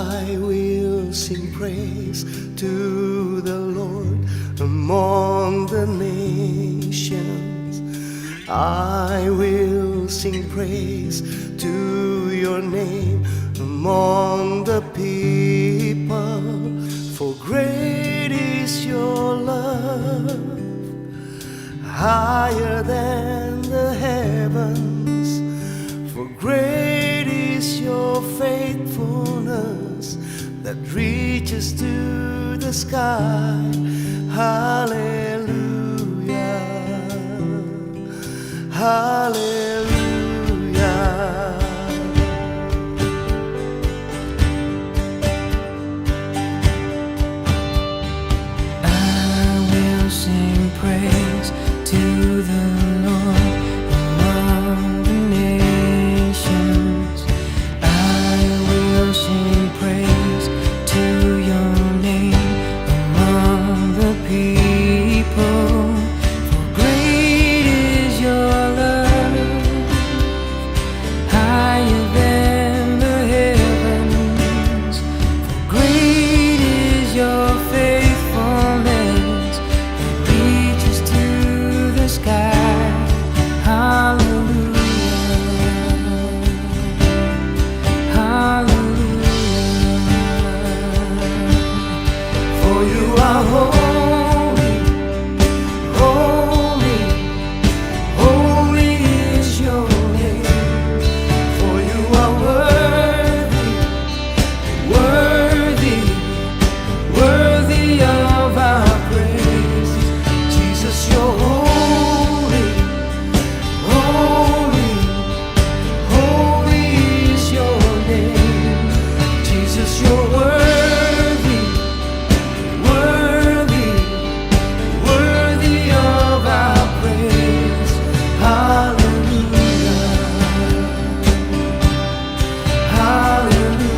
I will sing praise to the Lord among the nations. I will sing praise to your name among the people. For great is your love, higher than the heavens. For great is your faithfulness that reaches to the sky. Hallelujah, hallelujah. Sing praise to the Lord among the nations. I will sing praise to your name among the people. For great is your love, higher than the heavens. For great is your faithfulness, reaches to the sky. Hallelujah, hallelujah. For you are holy, holy, holy is your name. For you are worthy, worthy, worthy of our praise. Jesus, you're holy, holy, holy is your name. Jesus, you're worthy, worthy, worthy of our praise. Hallelujah, hallelujah.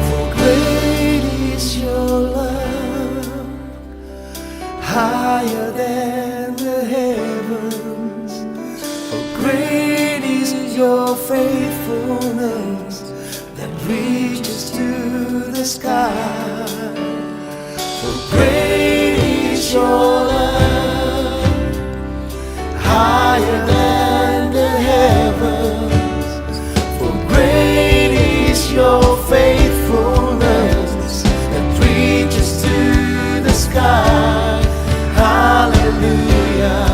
For great is your love, higher than the heavens. For great is your faithfulness that reaches to the sky. For great is your love, higher than the heavens. For great is your faithfulness that reaches to the sky. Hallelujah,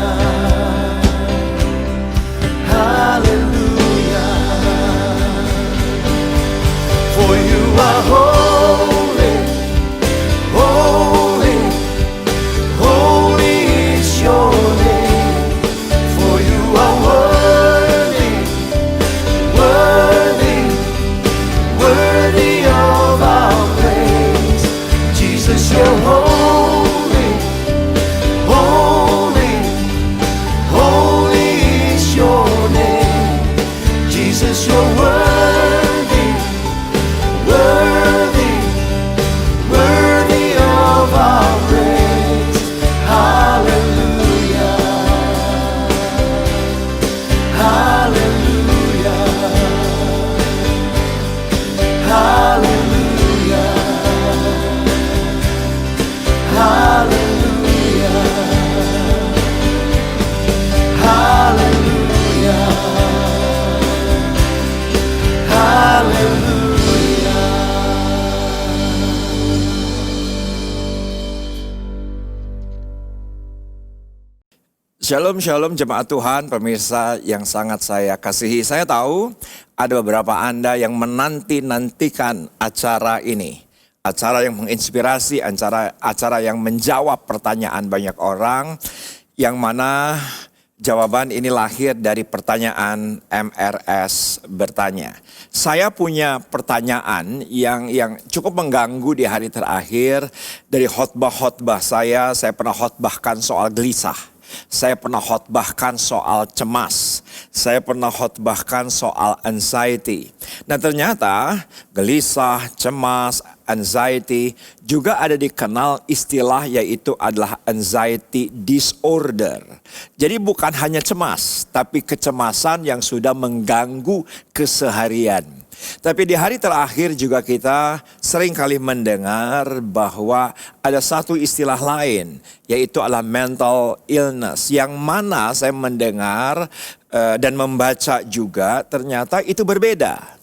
hallelujah. For you are holy, holy, holy is your name. For you are worthy, worthy, worthy of our praise. Jesus, you're holy, holy, holy is your name. Jesus, you're worthy, worthy, worthy of our praise. Hallelujah, hallelujah, hallelujah, hallelujah, hallelujah, hallelujah. Shalom, shalom jemaat Tuhan, pemirsa yang sangat saya kasihi. Saya tahu ada beberapa Anda yang menanti-nantikan acara ini. Acara yang menginspirasi, acara yang menjawab pertanyaan banyak orang. Yang mana jawaban ini lahir dari pertanyaan MRS bertanya. Saya punya pertanyaan yang cukup mengganggu di hari terakhir. Dari khotbah-khotbah saya pernah khotbahkan soal gelisah. Saya pernah khotbahkan soal cemas. Saya pernah khotbahkan soal anxiety. Nah ternyata gelisah, cemas, anxiety juga ada dikenal istilah yaitu adalah anxiety disorder. Jadi bukan hanya cemas, tapi kecemasan yang sudah mengganggu keseharian. Tapi di hari terakhir juga kita sering kali mendengar bahwa ada satu istilah lain, yaitu adalah mental illness. Yang mana saya mendengar dan membaca juga ternyata itu berbeda.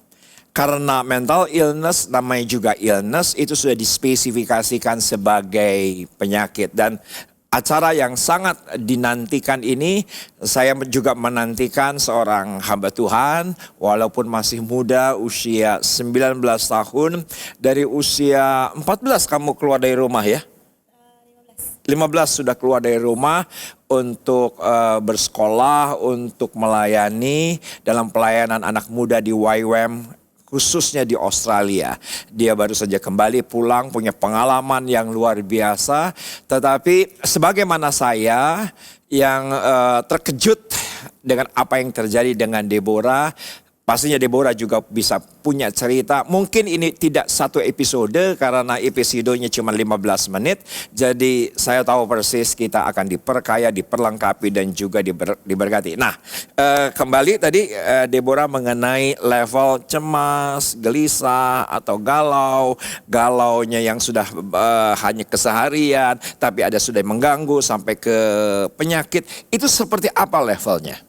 Karena mental illness namanya juga illness itu sudah dispesifikasikan sebagai penyakit. Dan acara yang sangat dinantikan ini, saya juga menantikan seorang hamba Tuhan, walaupun masih muda, usia 19 tahun, dari usia 14 kamu keluar dari rumah ya? 15 sudah keluar dari rumah untuk bersekolah, untuk melayani dalam pelayanan anak muda di YWAM. Khususnya di Australia. Dia baru saja kembali pulang, punya pengalaman yang luar biasa. Tetapi sebagaimana saya yang terkejut dengan apa yang terjadi dengan Deborah. Pastinya Deborah juga bisa punya cerita. Mungkin ini tidak satu episode karena episodenya cuma 15 menit. Jadi saya tahu persis kita akan diperkaya, diperlengkapi dan juga diberkati. Nah kembali tadi Deborah mengenai level cemas, gelisah atau galau. Galaunya yang sudah hanya keseharian tapi ada sudah mengganggu sampai ke penyakit. Itu seperti apa levelnya?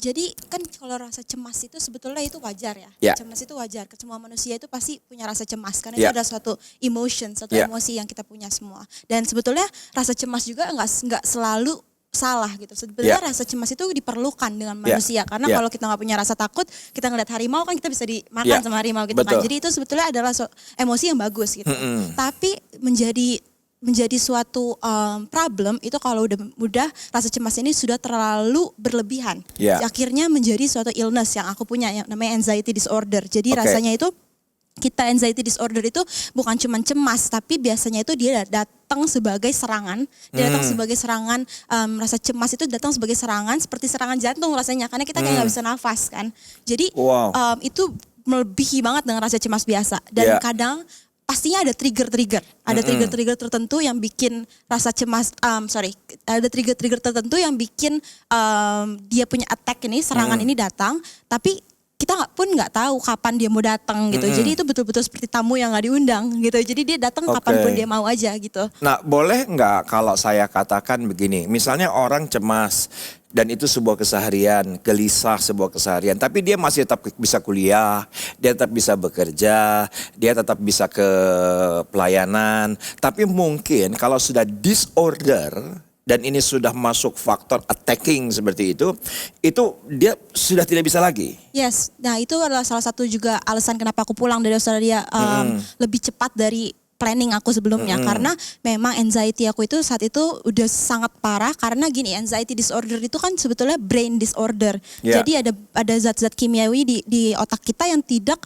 Jadi kan kalau rasa cemas itu sebetulnya itu wajar ya. Ya. Cemas itu wajar. Semua manusia itu pasti punya rasa cemas karena Ya. itu ada suatu emotion, suatu Ya. emosi yang kita punya semua. Dan sebetulnya rasa cemas juga nggak selalu salah gitu. Sebenarnya Ya. rasa cemas itu diperlukan dengan Ya. manusia karena Ya. kalau kita nggak punya rasa takut, kita ngeliat harimau kan kita bisa dimakan Ya. sama harimau gitu kan. Betul. Jadi itu sebetulnya adalah emosi yang bagus gitu. Tapi menjadi suatu problem itu kalau udah rasa cemas ini sudah terlalu berlebihan. Ya. Akhirnya menjadi suatu illness yang aku punya yang namanya anxiety disorder. Jadi Oke. rasanya itu kita anxiety disorder itu bukan cuma cemas tapi biasanya itu dia datang sebagai serangan. Dia datang sebagai serangan, rasa cemas itu datang sebagai serangan seperti serangan jantung rasanya karena kita kayak nggak bisa nafas kan. Jadi Wow. itu melebihi banget dengan rasa cemas biasa dan Ya. kadang pastinya ada trigger-trigger. Ada trigger-trigger tertentu yang bikin rasa cemas, ada trigger-trigger tertentu yang bikin dia punya attack ini, serangan ini datang. Tapi kita nggak tahu kapan dia mau datang gitu. Jadi itu betul-betul seperti tamu yang nggak diundang gitu. Jadi dia datang Oke. kapanpun dia mau aja gitu. Nah, boleh nggak kalau saya katakan begini, misalnya orang cemas dan itu sebuah keseharian, gelisah sebuah keseharian, tapi dia masih tetap bisa kuliah, dia tetap bisa bekerja, dia tetap bisa ke pelayanan, tapi mungkin kalau sudah disorder dan ini sudah masuk faktor attacking seperti itu dia sudah tidak bisa lagi. Yes, nah itu adalah salah satu juga alasan kenapa aku pulang dari Australia lebih cepat dari planning aku sebelumnya karena memang anxiety aku itu saat itu udah sangat parah karena gini, anxiety disorder itu kan sebetulnya brain disorder. Yeah. Jadi ada zat-zat kimiawi di otak kita yang tidak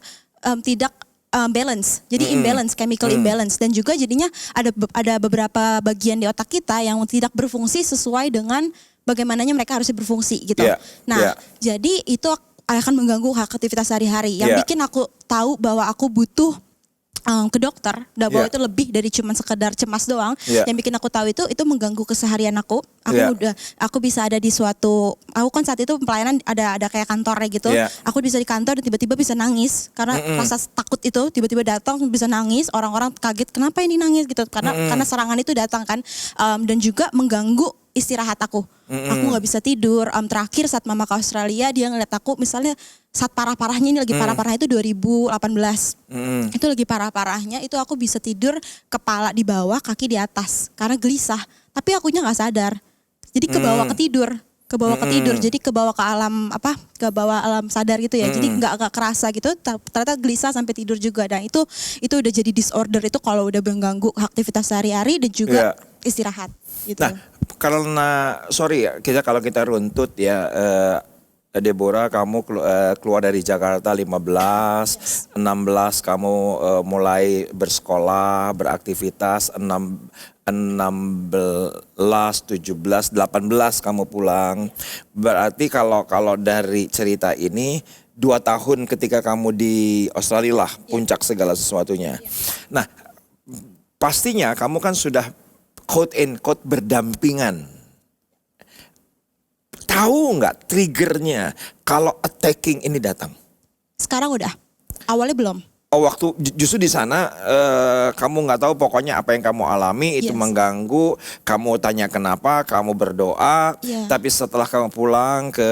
balance. Jadi imbalance, chemical imbalance dan juga jadinya ada beberapa bagian di otak kita yang tidak berfungsi sesuai dengan bagaimananya mereka harusnya berfungsi gitu. Yeah. Nah, Yeah. jadi itu akan mengganggu aktivitas sehari-hari yang Yeah. bikin aku tahu bahwa aku butuh ke dokter, bahwa Yeah. itu lebih dari cuma sekedar cemas doang. Yeah. Yang bikin aku tahu itu mengganggu keseharian aku. Yeah. Aku bisa ada di suatu, aku kan saat itu pelayanan ada kayak kantornya gitu. Yeah. Aku bisa di kantor dan tiba-tiba bisa nangis karena rasa takut itu tiba-tiba datang bisa nangis. Orang-orang kaget kenapa ini nangis gitu karena serangan itu datang kan dan juga mengganggu istirahat aku. Aku nggak bisa tidur. Terakhir saat mama ke Australia dia ngeliat aku misalnya saat parah-parahnya ini lagi parah-parahnya itu 2018. Itu lagi parah-parahnya itu aku bisa tidur kepala di bawah kaki di atas karena gelisah. Tapi akunya nggak sadar. Jadi ke bawah ke tidur. Jadi ke bawah ke bawah alam sadar gitu ya. Jadi nggak kerasa gitu. Ternyata gelisah sampai tidur juga. Dan itu udah jadi disorder itu kalau udah mengganggu aktivitas sehari-hari dan juga istirahat gitu. Nah, kalau kita runtut ya, Deborah kamu keluar dari Jakarta 15, 16 kamu mulai bersekolah, beraktivitas, 16, 17, 18 kamu pulang. Berarti kalau dari cerita ini 2 tahun ketika kamu di Australia lah puncak segala sesuatunya. Nah, pastinya kamu kan sudah quote and quote berdampingan. Tahu nggak triggernya kalau attacking ini datang? Sekarang udah. Awalnya belum. Oh, waktu justru di sana kamu nggak tahu pokoknya apa yang kamu alami itu Yes. mengganggu, kamu tanya kenapa, kamu berdoa, Yeah. tapi setelah kamu pulang ke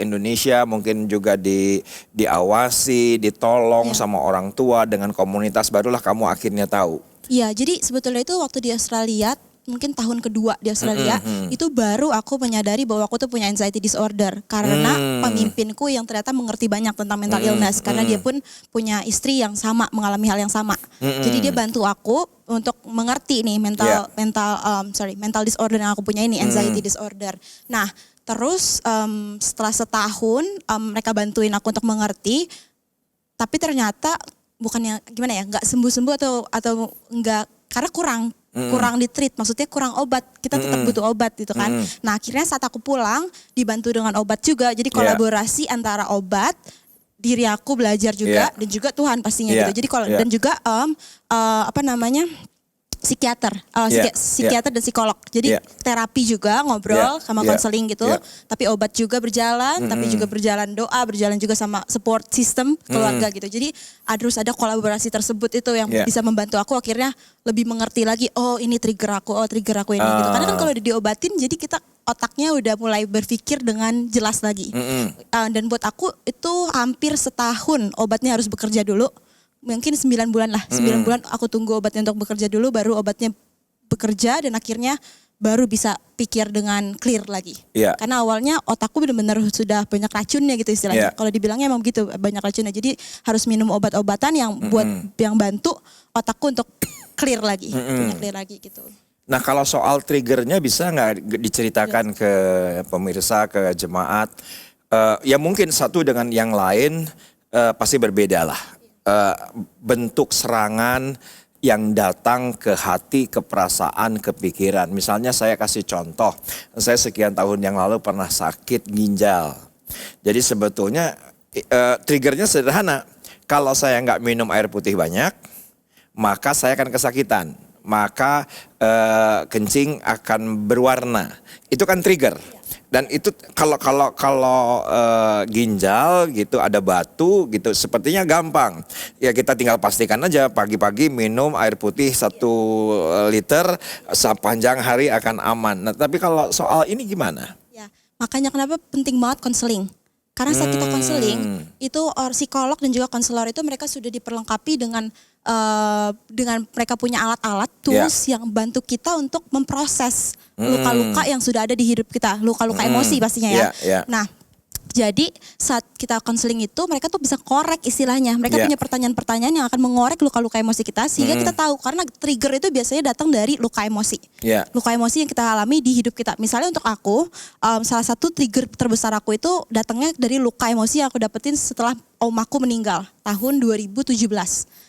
Indonesia mungkin juga diawasi, ditolong Yeah. sama orang tua dengan komunitas, barulah kamu akhirnya tahu. Iya, jadi sebetulnya itu waktu di Australia, mungkin tahun kedua di Australia, itu baru aku menyadari bahwa aku tuh punya anxiety disorder. Karena pemimpinku yang ternyata mengerti banyak tentang mental illness. Karena dia pun punya istri yang sama, mengalami hal yang sama. Jadi dia bantu aku untuk mengerti nih mental disorder yang aku punya ini, anxiety disorder. Nah, terus setelah setahun mereka bantuin aku untuk mengerti, tapi ternyata bukannya gimana ya, nggak sembuh-sembuh atau nggak, karena kurang di-treat, maksudnya kurang obat, kita tetap butuh obat gitu kan. Nah akhirnya saat aku pulang dibantu dengan obat juga, jadi kolaborasi antara obat, diri aku belajar juga, dan juga Tuhan pastinya gitu. Jadi dan juga psikiater, psikiater dan psikolog. Jadi terapi juga, ngobrol sama konseling gitu. Tapi obat juga berjalan, tapi juga berjalan doa, berjalan juga sama support system keluarga gitu. Jadi harus ada kolaborasi tersebut itu yang bisa membantu aku akhirnya lebih mengerti lagi. Oh ini trigger aku ini gitu. Karena kan kalau udah diobatin, jadi kita otaknya udah mulai berpikir dengan jelas lagi. Dan buat aku itu hampir setahun obatnya harus bekerja dulu. Mungkin 9 bulan lah, 9 bulan aku tunggu obatnya untuk bekerja dulu, baru obatnya bekerja dan akhirnya baru bisa pikir dengan clear lagi. Karena awalnya otakku benar-benar sudah banyak racunnya gitu istilahnya. Kalau dibilangnya emang gitu, banyak racunnya. Jadi harus minum obat-obatan yang yang bantu otakku untuk clear lagi, punya clear lagi gitu. Nah kalau soal triggernya bisa nggak diceritakan ke pemirsa, ke jemaat? Ya mungkin satu dengan yang lain pasti berbeda lah. Bentuk serangan yang datang ke hati, ke perasaan, ke pikiran. Misalnya saya kasih contoh, saya sekian tahun yang lalu pernah sakit ginjal. Jadi sebetulnya triggernya sederhana. Kalau saya nggak minum air putih banyak, maka saya akan kesakitan. Maka kencing akan berwarna. Itu kan trigger. Dan itu kalau ginjal gitu ada batu gitu sepertinya gampang. Ya kita tinggal pastikan aja pagi-pagi minum air putih 1 liter sepanjang hari akan aman. Nah, tapi kalau soal ini gimana? Ya, makanya kenapa penting banget konseling. Karena saat kita konseling itu psikolog dan juga konselor itu mereka sudah diperlengkapi dengan mereka punya alat-alat tools yang bantu kita untuk memproses luka-luka yang sudah ada di hidup kita, luka-luka emosi pastinya ya. Nah, jadi saat kita konseling itu mereka tuh bisa korek istilahnya. Mereka punya pertanyaan-pertanyaan yang akan mengorek luka-luka emosi kita sehingga kita tahu, karena trigger itu biasanya datang dari luka emosi. Luka emosi yang kita alami di hidup kita. Misalnya untuk aku, salah satu trigger terbesar aku itu datangnya dari luka emosi yang aku dapetin setelah omaku meninggal tahun 2017.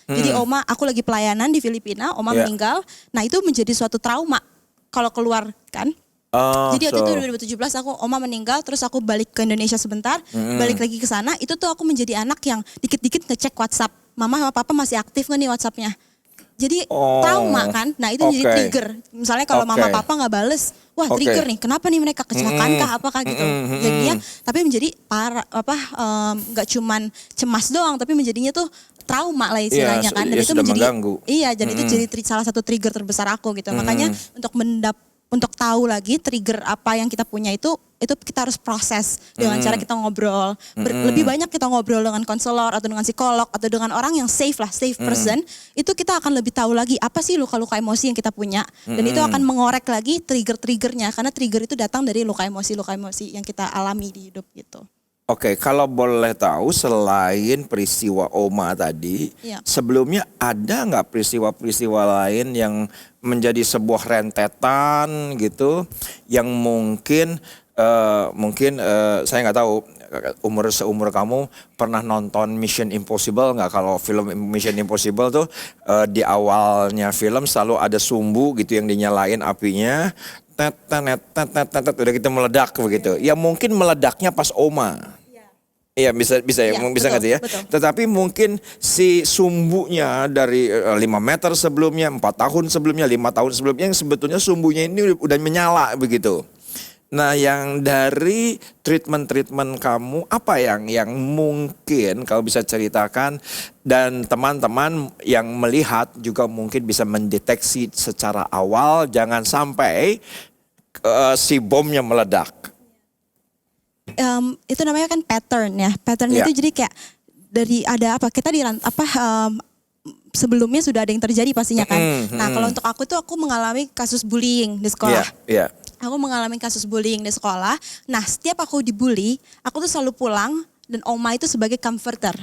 Jadi aku lagi pelayanan di Filipina, oma meninggal. Nah itu menjadi suatu trauma kalau keluar kan. Jadi waktu itu 2017 oma meninggal, terus aku balik ke Indonesia sebentar, balik lagi ke sana, itu tuh aku menjadi anak yang dikit-dikit ngecek WhatsApp. Mama sama papa masih aktif gak nih WhatsAppnya? Jadi trauma kan, nah itu jadi trigger. Misalnya kalau mama papa gak bales, wah trigger nih, kenapa nih mereka kecelakaan kah apakah gitu. Jadinya tapi menjadi gak cuman cemas doang, tapi menjadinya tuh trauma lah istilahnya kan. Dan itu menjadi mengganggu. Iya, dan itu jadi salah satu trigger terbesar aku gitu. Makanya untuk tahu lagi trigger apa yang kita punya itu kita harus proses dengan cara kita ngobrol. Lebih banyak kita ngobrol dengan konselor atau dengan psikolog atau dengan orang yang safe person. Itu kita akan lebih tahu lagi apa sih luka-luka emosi yang kita punya. Dan itu akan mengorek lagi trigger-triggernya. Karena trigger itu datang dari luka emosi yang kita alami di hidup gitu. Oke, kalau boleh tahu selain peristiwa Oma tadi, sebelumnya ada nggak peristiwa-peristiwa lain yang menjadi sebuah rentetan gitu, yang mungkin saya nggak tahu seumur kamu pernah nonton Mission Impossible nggak? Kalau film Mission Impossible tuh di awalnya film selalu ada sumbu gitu yang dinyalain apinya, udah gitu meledak begitu. Ya mungkin meledaknya pas Oma. Iya bisa Iya, bisa betul, ngerti ya. betul. Tetapi mungkin si sumbunya dari 5 meter sebelumnya, 4 tahun sebelumnya, 5 tahun sebelumnya yang sebetulnya sumbunya ini udah menyala begitu. Nah, yang dari treatment kamu apa yang mungkin kau bisa ceritakan dan teman-teman yang melihat juga mungkin bisa mendeteksi secara awal jangan sampai si bomnya meledak. Itu namanya kan pattern ya. Pattern Ya. itu jadi kayak dari ada apa kita sebelumnya sudah ada yang terjadi pastinya kan. Nah kalau untuk aku tuh aku mengalami kasus bullying di sekolah. Iya. Aku mengalami kasus bullying di sekolah. Nah setiap aku dibully, aku tuh selalu pulang dan oma itu sebagai comforter.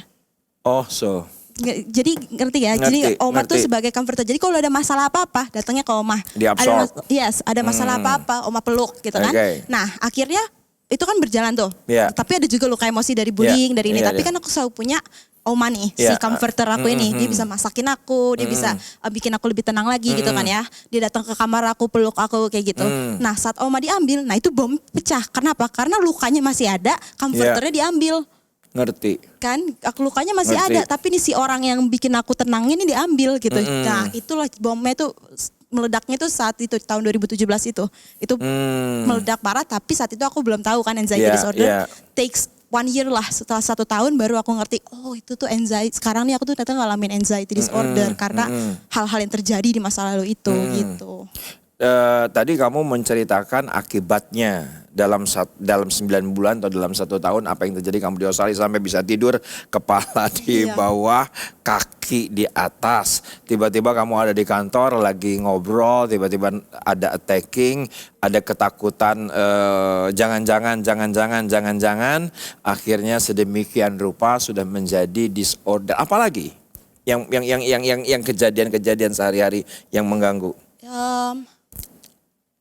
Oh, so. Jadi ngerti ya? Ngerti, Jadi oma tuh ngerti. sebagai comforter. Jadi kalau ada masalah apa-apa, datangnya ke oma. Diabsorb. Ada masalah apa-apa, oma peluk gitu kan. Oke. Nah akhirnya itu kan berjalan tuh. Iya. Tapi ada juga luka emosi dari bullying, dari ini. Iya, Tapi iya. kan aku selalu punya oma nih, si Iya. comforter aku ini. Dia bisa masakin aku, dia bisa bikin aku lebih tenang lagi gitu kan ya. Dia datang ke kamar aku, peluk aku kayak gitu. Nah saat oma diambil, nah itu bom pecah. Kenapa? Karena lukanya masih ada, comforternya diambil. Ngerti. Kan lukanya masih Ngerti. ada, tapi nih si orang yang bikin aku tenang ini diambil gitu. Nah itulah bomnya tuh meledaknya tuh saat itu tahun 2017 itu meledak parah. Tapi saat itu aku belum tahu kan anxiety Yeah, disorder. yeah. Takes 1 year lah, setelah 1 tahun baru aku ngerti. Oh itu tuh anxiety. Sekarang nih aku tuh ternyata ngalamin anxiety disorder karena hal-hal yang terjadi di masa lalu itu gitu. Tadi kamu menceritakan akibatnya dalam 9 bulan atau dalam 1 tahun apa yang terjadi kamu di Australia sampai bisa tidur kepala di Iya. bawah, kaki di atas. Tiba-tiba kamu ada di kantor lagi ngobrol, tiba-tiba ada attacking, ada ketakutan jangan-jangan akhirnya sedemikian rupa sudah menjadi disorder. Apalagi yang kejadian-kejadian sehari-hari yang mengganggu.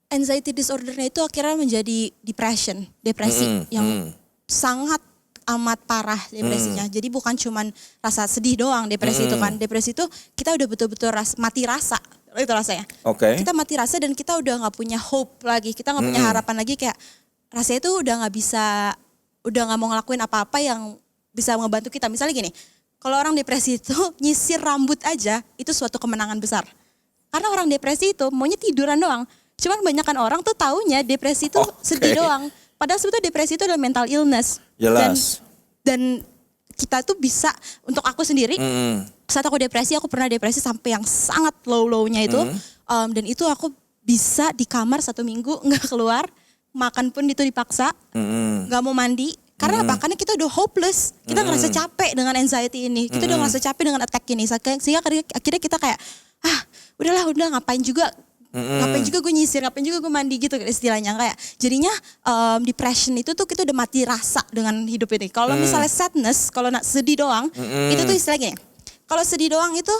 Anxiety disordernya itu akhirnya menjadi depresi yang sangat amat parah depresinya. Jadi bukan cuman rasa sedih doang depresi itu kan. Depresi itu kita udah betul-betul mati rasa. Itu rasanya. Oke. Kita mati rasa dan kita udah nggak punya hope lagi. Kita nggak punya harapan lagi, kayak rasanya itu udah nggak mau ngelakuin apa-apa yang bisa ngebantu kita. Misalnya gini, kalau orang depresi itu nyisir rambut aja itu suatu kemenangan besar. Karena orang depresi itu maunya tiduran doang. Cuman kebanyakan orang tuh taunya depresi itu sedih doang. Padahal sebetulnya depresi itu adalah mental illness. Jelas. Dan kita tuh bisa, untuk aku sendiri, saat aku depresi, aku pernah depresi sampai yang sangat low-nya itu. Dan itu aku bisa di kamar 1 minggu nggak keluar, makan pun itu dipaksa, nggak mau mandi. Karena apa? Karena kita udah hopeless, kita ngerasa capek dengan anxiety ini, kita udah ngerasa capek dengan attack ini. Sehingga akhirnya kita kayak, udah ngapain juga gue nyisir, ngapain juga gue mandi gitu istilahnya. Kayak jadinya depression itu tuh kita udah mati rasa dengan hidup ini. Kalau misalnya sadness, kalau sedih doang, itu tuh istilahnya. Kalau sedih doang itu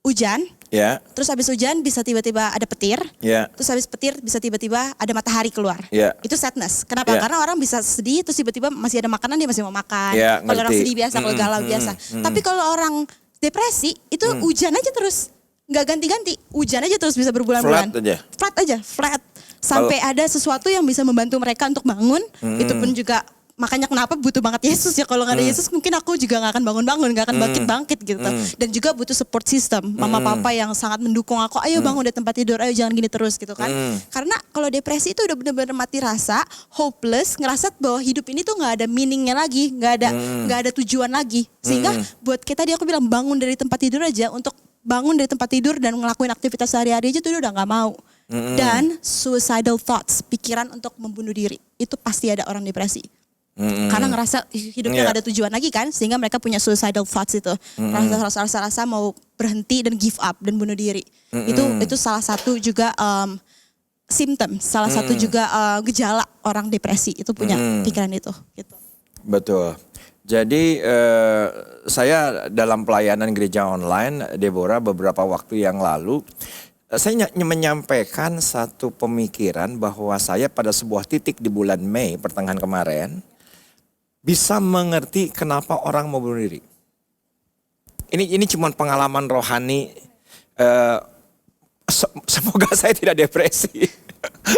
hujan, Ya. terus habis hujan bisa tiba-tiba ada petir, Ya. terus habis petir bisa tiba-tiba ada matahari keluar. Ya. Itu sadness. Kenapa? Ya. Karena orang bisa sedih terus tiba-tiba masih ada makanan, dia masih mau makan. Ya, Kalau orang ngerti. sedih biasa, kalau galau biasa. Tapi kalau orang depresi itu hujan aja terus. Nggak ganti-ganti, hujan aja terus bisa berbulan-bulan. Flat. Sampai ada sesuatu yang bisa membantu mereka untuk bangun. Itu pun juga makanya kenapa butuh banget Yesus ya. Kalau nggak ada Yesus mungkin aku juga nggak akan bangun-bangun, nggak akan bangkit-bangkit gitu. Dan juga butuh support system, mama papa yang sangat mendukung aku. Ayo bangun dari tempat tidur, ayo jangan gini terus gitu kan. Karena kalau depresi itu udah benar-benar mati rasa, hopeless, ngerasa bahwa hidup ini tuh nggak ada meaningnya lagi, nggak ada tujuan lagi. Sehingga buat kita aku bilang bangun dari tempat tidur aja, untuk bangun dari tempat tidur dan ngelakuin aktivitas sehari-hari aja tuh udah nggak mau. Dan suicidal thoughts, pikiran untuk membunuh diri, itu pasti ada orang depresi. Karena ngerasa hidupnya gak ada tujuan lagi kan, sehingga mereka punya suicidal thoughts itu. Rasa mau berhenti dan give up dan bunuh diri. Itu salah satu juga symptom, salah satu juga gejala orang depresi itu punya pikiran itu. Gitu. Betul. Jadi saya dalam pelayanan gereja online, Deborah, beberapa waktu yang lalu saya menyampaikan satu pemikiran bahwa saya pada sebuah titik di bulan Mei pertengahan kemarin bisa mengerti kenapa orang mau bunuh diri. Ini cuma pengalaman rohani. Semoga saya tidak depresi.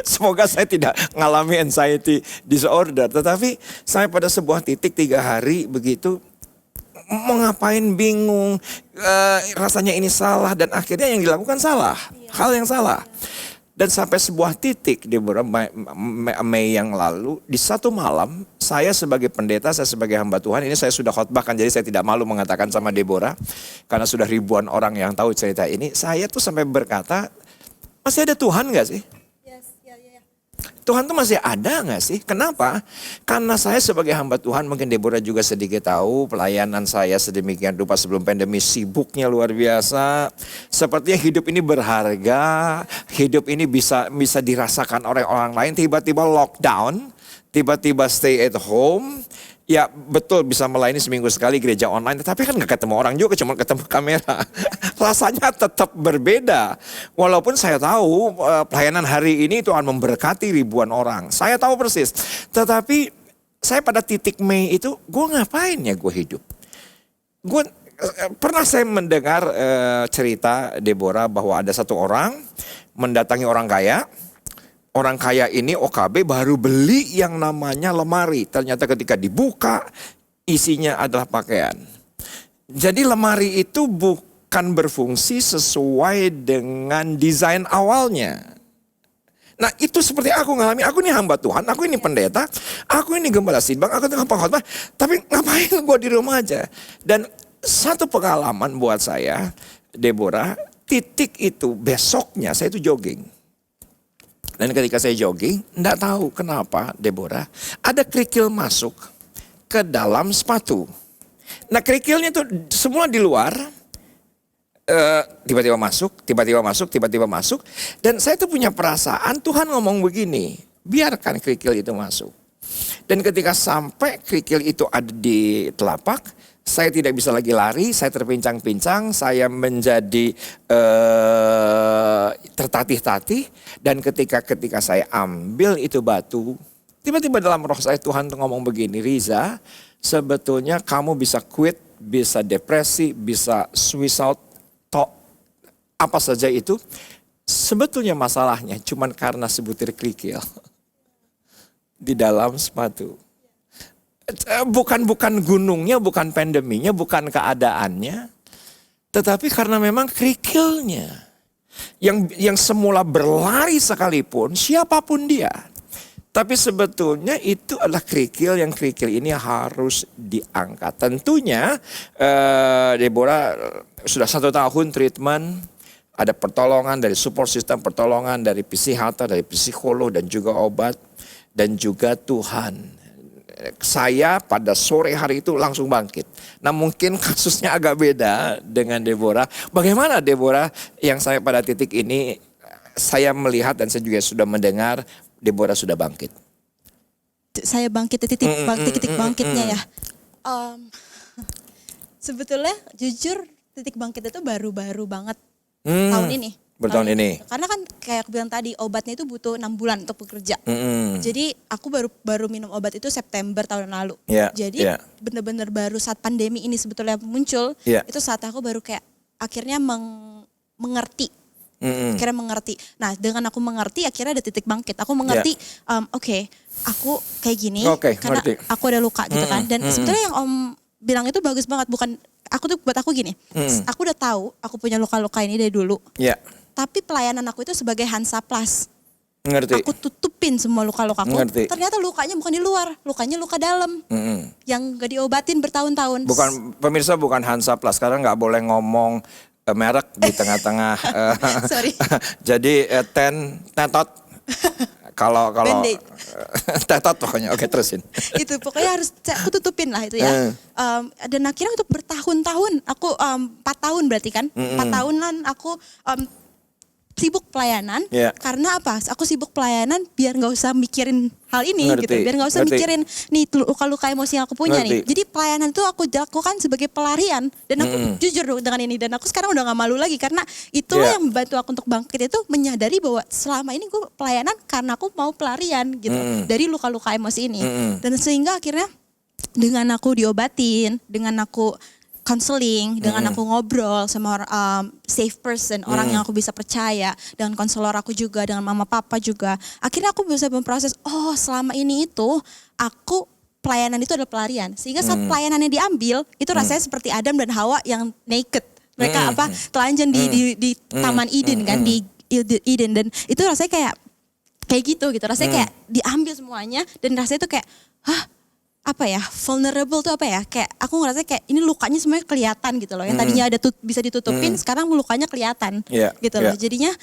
Semoga saya tidak mengalami anxiety disorder. Tetapi saya pada sebuah titik 3 hari begitu mau ngapain bingung. Rasanya ini salah dan akhirnya yang dilakukan salah. Hal yang salah. Dan sampai sebuah titik di beberapa Mei yang lalu, di satu malam, saya sebagai pendeta, saya sebagai hamba Tuhan, ini saya sudah khotbahkan, jadi saya tidak malu mengatakan sama Deborah, karena sudah ribuan orang yang tahu cerita ini, saya tuh sampai berkata, masih ada Tuhan gak sih? Tuhan tuh masih ada gak sih? Kenapa? Karena saya sebagai hamba Tuhan, mungkin Deborah juga sedikit tahu pelayanan saya sedemikian rupa sebelum pandemi, sibuknya luar biasa. Sepertinya hidup ini berharga, hidup ini bisa dirasakan oleh orang lain, tiba-tiba lockdown, tiba-tiba stay at home. Ya betul bisa melayani seminggu sekali gereja online, tapi kan gak ketemu orang juga, cuma ketemu kamera. Rasanya tetap berbeda. Walaupun saya tahu pelayanan hari ini Tuhan memberkati ribuan orang. Saya tahu persis. Tetapi saya pada titik Mei itu, gue ngapain ya gue hidup? Pernah saya mendengar cerita Deborah bahwa ada satu orang mendatangi orang kaya. Orang kaya ini OKB baru beli yang namanya lemari. Ternyata ketika dibuka isinya adalah pakaian. Jadi lemari itu bukan berfungsi sesuai dengan desain awalnya. Nah itu seperti aku ngalami, aku ini hamba Tuhan, aku ini pendeta, aku ini gembala sidbang, aku ini khotbah. Tapi ngapain gue di rumah aja. Dan satu pengalaman buat saya, Deborah, titik itu besoknya saya itu jogging. Dan ketika saya jogging, enggak tahu kenapa Deborah, ada kerikil masuk ke dalam sepatu. Nah kerikilnya itu semua di luar, tiba-tiba masuk, tiba-tiba masuk, tiba-tiba masuk. Dan saya tuh punya perasaan Tuhan ngomong begini, biarkan kerikil itu masuk. Dan ketika sampai kerikil itu ada di telapak, saya tidak bisa lagi lari, saya terpincang-pincang, saya menjadi tertatih-tatih. Dan ketika saya ambil itu batu, tiba-tiba dalam roh saya Tuhan ngomong begini, Riza, sebetulnya kamu bisa quit, bisa depresi, bisa suicide, apa saja itu. Sebetulnya masalahnya cuma karena sebutir kerikil di dalam sepatu. Bukan gunungnya, bukan pandeminya, bukan keadaannya. Tetapi karena memang kerikilnya. Yang semula berlari sekalipun, siapapun dia. Tapi sebetulnya itu adalah kerikil, yang kerikil ini harus diangkat. Tentunya Deborah sudah 1 tahun treatment. Ada pertolongan dari support system, pertolongan dari psikiater, dari psikolog dan juga obat. Dan juga Tuhan. Saya pada sore hari itu langsung bangkit. Nah mungkin kasusnya agak beda dengan Deborah. Bagaimana Deborah yang saya pada titik ini, saya melihat dan saya juga sudah mendengar Deborah sudah bangkit. Saya bangkit titik bangkitnya ya. Sebetulnya jujur titik bangkit itu baru-baru banget tahun ini. Bertahun ini. Karena kan kayak aku bilang tadi, obatnya itu butuh 6 bulan untuk bekerja. Jadi aku baru minum obat itu September tahun lalu. Jadi benar-benar baru saat pandemi ini sebetulnya muncul, itu saat aku baru kayak akhirnya mengerti. Akhirnya mengerti. Nah dengan aku mengerti akhirnya ada titik bangkit. Aku mengerti, oke, aku kayak gini karena aku ada luka gitu kan. Dan sebetulnya yang Om bilang itu bagus banget. Aku tuh buat aku gini, aku udah tahu aku punya luka-luka ini dari dulu. Tapi pelayanan aku itu sebagai Hansaplas. Ngerti. Aku tutupin semua luka-lukaku. Ngerti. Ternyata lukanya bukan di luar, lukanya luka dalam. Yang gak diobatin bertahun-tahun. Bukan, pemirsa bukan Hansaplas, karena gak boleh ngomong merek di tengah-tengah. Sorry. Jadi tetot. Kalau tetot pokoknya. Oke terusin. Itu pokoknya aku tutupin lah itu ya. Dan akhirnya untuk bertahun-tahun, aku 4 tahun berarti kan. 4 tahunan aku sibuk pelayanan. Yeah. Karena apa? Aku sibuk pelayanan biar nggak usah mikirin hal ini Ngerti, gitu. Biar nggak usah ngerti. mikirin nih luka-luka emosi yang aku punya Ngerti. nih. Jadi pelayanan itu aku lakukan sebagai pelarian. Dan aku jujur dengan ini. Dan aku sekarang udah gak malu lagi. Karena itulah Yeah. yang membantu aku untuk bangkit itu menyadari bahwa selama ini gue pelayanan karena aku mau pelarian gitu. Dari luka-luka emosi ini. Dan sehingga akhirnya dengan aku diobatin, dengan aku counseling, dengan aku ngobrol sama safe person, orang yang aku bisa percaya, dengan konselor aku juga, dengan mama papa juga. Akhirnya aku bisa memproses, oh selama ini itu aku pelayanan itu adalah pelarian. Sehingga saat pelayanannya diambil, itu rasanya seperti Adam dan Hawa yang naked. Mereka telanjang di Taman Eden kan, di Eden, dan itu rasanya kayak gitu. Rasanya kayak diambil semuanya dan rasanya itu kayak, vulnerable tuh kayak aku ngerasa kayak ini lukanya semuanya kelihatan gitu loh. Yang tadinya ada bisa ditutupin, sekarang lukanya kelihatan gitu loh. Jadinya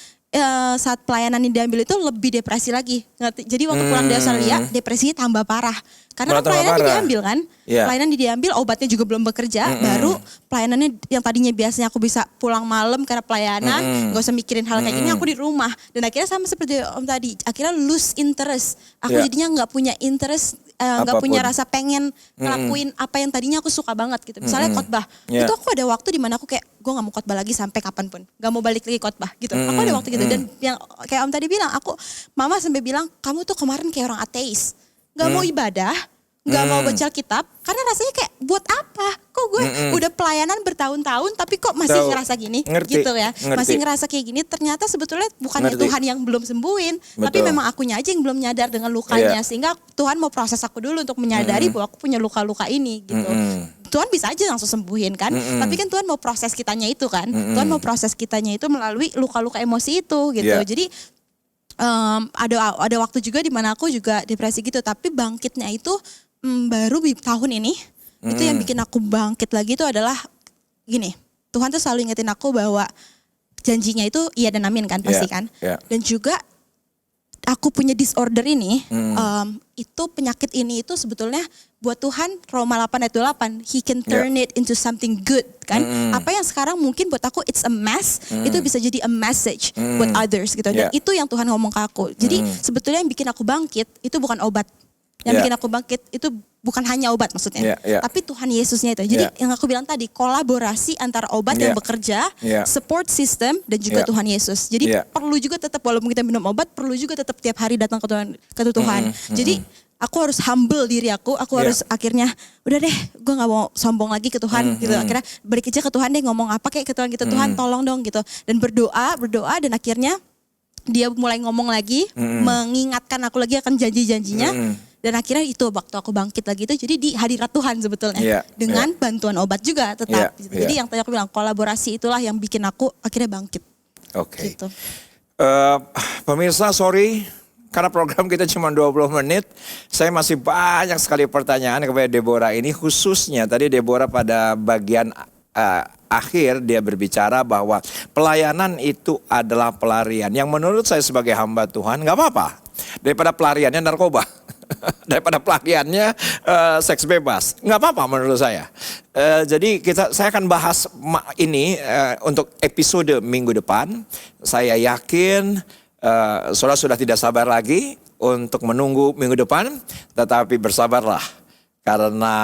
saat pelayanan ini diambil itu lebih depresi lagi. Ngerti? Jadi waktu pulang dari Australia, depresinya tambah parah. Karena kan pelayanan diambil kan. Pelayanan diambil, obatnya juga belum bekerja. Baru pelayanannya yang tadinya biasanya aku bisa pulang malam karena pelayanan, gak usah mikirin hal kayak gini, aku di rumah. Dan akhirnya sama seperti Om tadi, akhirnya lose interest. Aku jadinya gak punya interest, gak punya rasa pengen ngelakuin apa yang tadinya aku suka banget gitu. Misalnya khotbah, itu aku ada waktu dimana aku kayak, gue gak mau khotbah lagi sampai kapanpun. Gak mau balik lagi khotbah gitu. Aku ada waktu gitu. Dan yang kayak Om tadi bilang, mama sampai bilang, kamu tuh kemarin kayak orang ateis. Gak mau ibadah, gak mau baca kitab, karena rasanya kayak buat apa? Kok gue udah pelayanan bertahun-tahun tapi kok masih ngerasa gini gitu ya. Masih ngerasa kayak gini, ternyata sebetulnya bukannya Tuhan yang belum sembuhin, tapi memang akunya aja yang belum nyadar dengan lukanya. Sehingga Tuhan mau proses aku dulu untuk menyadari bahwa aku punya luka-luka ini gitu. Tuhan bisa aja langsung sembuhin kan, tapi kan Tuhan mau proses kitanya itu kan. Tuhan mau proses kitanya itu melalui luka-luka emosi itu gitu. Jadi ada waktu juga di mana aku juga depresi gitu, tapi bangkitnya itu baru di tahun ini. Itu yang bikin aku bangkit lagi itu adalah gini, Tuhan tuh selalu ingetin aku bahwa janjinya itu iya dan amin kan pasti kan. Dan juga aku punya disorder ini, itu penyakit ini itu sebetulnya buat Tuhan, Roma 8 ayat 28, He can turn it into something good kan. Apa yang sekarang mungkin buat aku it's a mess, itu bisa jadi a message buat others gitu. Dan itu yang Tuhan ngomong ke aku. Jadi sebetulnya yang bikin aku bangkit itu bukan obat. Yang bikin aku bangkit itu bukan hanya obat maksudnya, tapi Tuhan Yesusnya itu. Jadi yang aku bilang tadi, kolaborasi antara obat yang bekerja, support system, dan juga Tuhan Yesus. Jadi perlu juga tetap, walaupun kita minum obat, perlu juga tetap tiap hari datang ke Tuhan. Jadi aku harus humble diri aku harus akhirnya, udah deh, gue gak mau sombong lagi ke Tuhan gitu. Akhirnya balik aja ke Tuhan deh, ngomong apa kayak ke Tuhan gitu, Tuhan tolong dong gitu. Dan berdoa, dan akhirnya dia mulai ngomong lagi, mengingatkan aku lagi akan janji-janjinya. Dan akhirnya itu waktu aku bangkit lagi itu jadi di hadirat Tuhan sebetulnya. Dengan bantuan obat juga tetap. Jadi yang tadi aku bilang kolaborasi itulah yang bikin aku akhirnya bangkit. Oke. Gitu. Pemirsa sorry karena program kita cuma 20 menit. Saya masih banyak sekali pertanyaan kepada Deborah ini. Khususnya tadi Deborah pada bagian akhir dia berbicara bahwa pelayanan itu adalah pelarian. Yang menurut saya sebagai hamba Tuhan gak apa-apa. Daripada pelariannya narkoba. Daripada pelariannya seks bebas. Nggak apa-apa menurut saya. Jadi saya akan bahas ini untuk episode minggu depan. Saya yakin saudara sudah tidak sabar lagi untuk menunggu minggu depan. Tetapi bersabarlah. Karena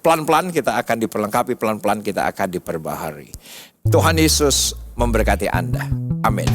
pelan-pelan kita akan diperlengkapi, pelan-pelan kita akan diperbaharui. Tuhan Yesus memberkati Anda. Amin.